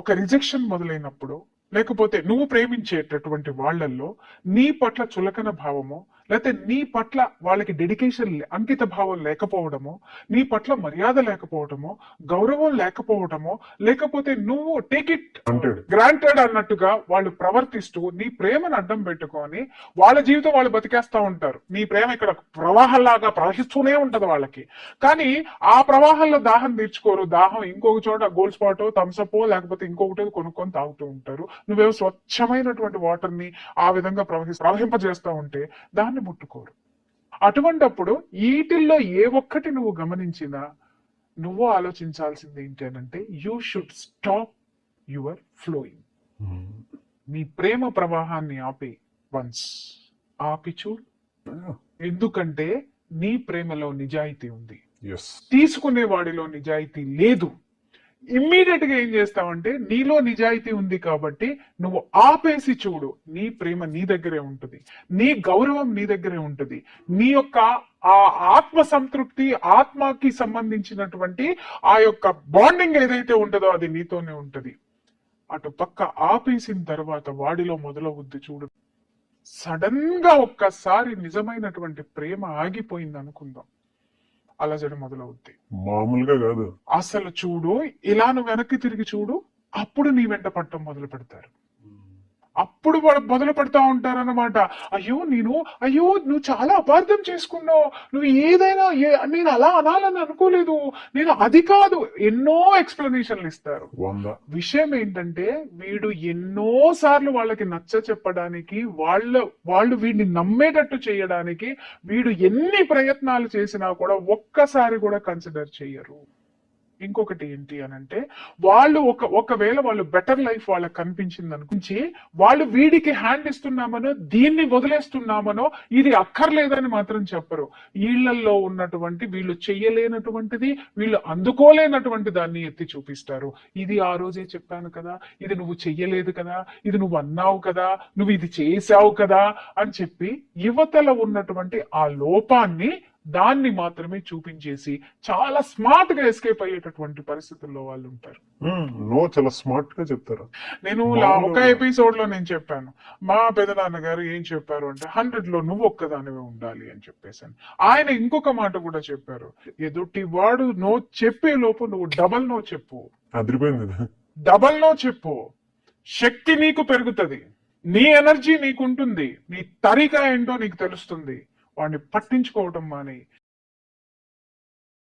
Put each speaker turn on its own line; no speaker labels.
ఒక రిజెక్షన్ మొదలైనప్పుడు, లేకపోతే నువ్వు ప్రేమించేటటువంటి వాళ్ళల్లో నీ పట్ల చులకన భావమో, లేకపోతే నీ పట్ల వాళ్ళకి డెడికేషన్ అంకిత భావం లేకపోవడమో, నీ పట్ల మర్యాద లేకపోవడమో, గౌరవం లేకపోవడమో, లేకపోతే నువ్వు టేక్ ఇట్ గ్రాంటెడ్ అన్నట్టుగా వాళ్ళు ప్రవర్తిస్తూ నీ ప్రేమను అడ్డం పెట్టుకొని వాళ్ళ జీవితం వాళ్ళు బతికేస్తా ఉంటారు. నీ ప్రేమ ఇక్కడ ప్రవాహంలాగా ప్రవహిస్తూనే ఉంటది వాళ్ళకి. కానీ ఆ ప్రవాహంలో దాహం తీర్చుకోరు. దాహం ఇంకొక చోట గోల్డ్ స్పాటో థమ్స్అప్ లేకపోతే ఇంకొకటి కొనుక్కొని తాగుతూ ఉంటారు. నువ్వేమో స్వచ్ఛమైనటువంటి వాటర్ ని ఆ విధంగా ప్రవహింపజేస్తా ఉంటే దాన్ని ముట్టుకోరు. అటువంటప్పుడు వీటిల్లో ఏ ఒక్కటి నువ్వు గమనించినా నువ్వు ఆలోచించాల్సింది ఏంటంటే you should stop your flowing. నీ ప్రేమ ప్రవాహాన్ని ఆపి వన్స్ ఆపి చూడు. ఎందుకంటే నీ ప్రేమలో నిజాయితీ ఉంది, తీసుకునే వాడిలో నిజాయితీ లేదు. ఇమ్మీడియట్ గా ఏం చేస్తావంటే నీలో నిజాయితీ ఉంది కాబట్టి నువ్వు ఆపేసి చూడు. నీ ప్రేమ నీ దగ్గరే ఉంటుంది, నీ గౌరవం నీ దగ్గరే ఉంటుంది, నీ యొక్క ఆ ఆత్మ సంతృప్తి, ఆత్మకి సంబంధించినటువంటి ఆ యొక్క బాండింగ్ ఏదైతే ఉంటుందో అది నీతోనే ఉంటది. అటు పక్క ఆపేసిన తర్వాత వాడిలో మొదలవుద్ది చూడు. సడన్ గా ఒక్కసారి నిజమైనటువంటి ప్రేమ ఆగిపోయింది అనుకుందాం, అలజడి మొదలవుద్ది.
మామూలుగా కాదు
అసలు చూడు, ఇలా నువ్వు వెనక్కి తిరిగి చూడు, అప్పుడు నీ వెంట పట్టం మొదలు పెడతారు. అప్పుడు వాళ్ళు మొదలు పెడతా ఉంటారన్నమాట. అయ్యో నువ్వు చాలా అపార్థం చేసుకున్నావు, నువ్వు ఏదైనా నేను అలా అనాలని అనుకోలేదు, నేను అది కాదు, ఎన్నో ఎక్స్ప్లెనేషన్లు ఇస్తారు. విషయం ఏంటంటే వీడు ఎన్నో సార్లు వాళ్ళకి నచ్చ చెప్పడానికి, వాళ్ళు వీడిని నమ్మేటట్టు చేయడానికి వీడు ఎన్ని ప్రయత్నాలు చేసినా కూడా ఒక్కసారి కూడా కన్సిడర్ చెయ్యరు. ఇంకొకటి ఏంటి అనంటే వాళ్ళు ఒకవేళ వాళ్ళు బెటర్ లైఫ్ వాళ్ళకి కనిపించింది అనుకుంచి వాళ్ళు వీడికి హ్యాండ్ ఇస్తున్నామనో దీన్ని వదిలేస్తున్నామనో ఇది అక్కర్లేదని మాత్రం చెప్పరు. వీళ్ళల్లో ఉన్నటువంటి వీళ్ళు చెయ్యలేనటువంటిది, వీళ్ళు అందుకోలేనటువంటి దాన్ని ఎత్తి చూపిస్తారు. ఇది ఆ రోజే చెప్పాను కదా, ఇది నువ్వు చెయ్యలేదు కదా, ఇది నువ్వు అన్నావు కదా, నువ్వు ఇది చేసావు కదా అని చెప్పి యువతల ఉన్నటువంటి ఆ లోపాన్ని దాన్ని మాత్రమే చూపించేసి చాలా స్మార్ట్ గా ఎస్కేప్ అయ్యేటటువంటి పరిస్థితుల్లో వాళ్ళు ఉంటారు.
చాలా స్మార్ట్ గా చెప్తారు.
నేను ఒక ఎపిసోడ్ లో నేను చెప్పాను, మా పెదనాన్న గారు ఏం చెప్పారు అంటే 100 లో నువ్వు ఒక్కదానివే ఉండాలి అని చెప్పేసాను. ఆయన ఇంకొక మాట కూడా చెప్పారు, ఎదుటి వాడు నో చెప్పే లోపు నువ్వు డబల్ నో చెప్పు. డబల్ నో చెప్పు, శక్తి నీకు పెరుగుతుంది, నీ ఎనర్జీ నీకుంటుంది, నీ తరిక ఏంటో నీకు తెలుస్తుంది. వాడిని పట్టించుకోవటం మాని